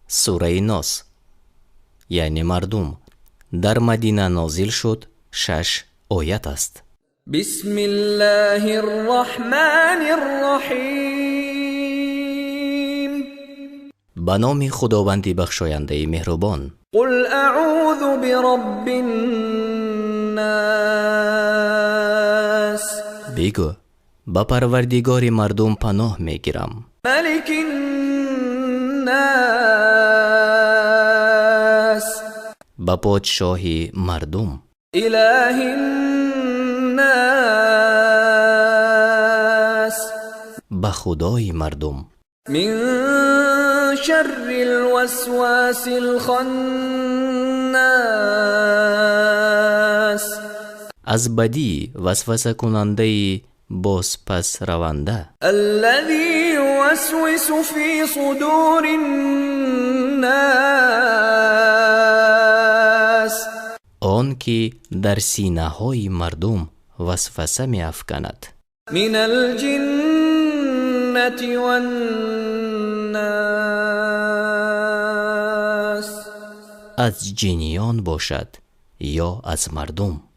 сураи Нос, яъне мардум. дар Мадина нозил шуд, 6 оят аст. بسم الله الرحمن الرحیم. ба номи худованди бахшояндаи меҳрубон. قل اعوذ برب الناس. бигӯ, ба парвардигори мардум паноҳ мегирам. ملك الناس. ба подшоҳи мардум. إله الناس. ба худои мардум. من شر الوسواس الخناس. аз бадии васвасакунандаи бозпасраванда. الذي يوسوس في صدور الناس. он ки дар синаҳои мардум васваса меафканад. من الجنة والناس. аз ҷиниён бошад ё аз мардум.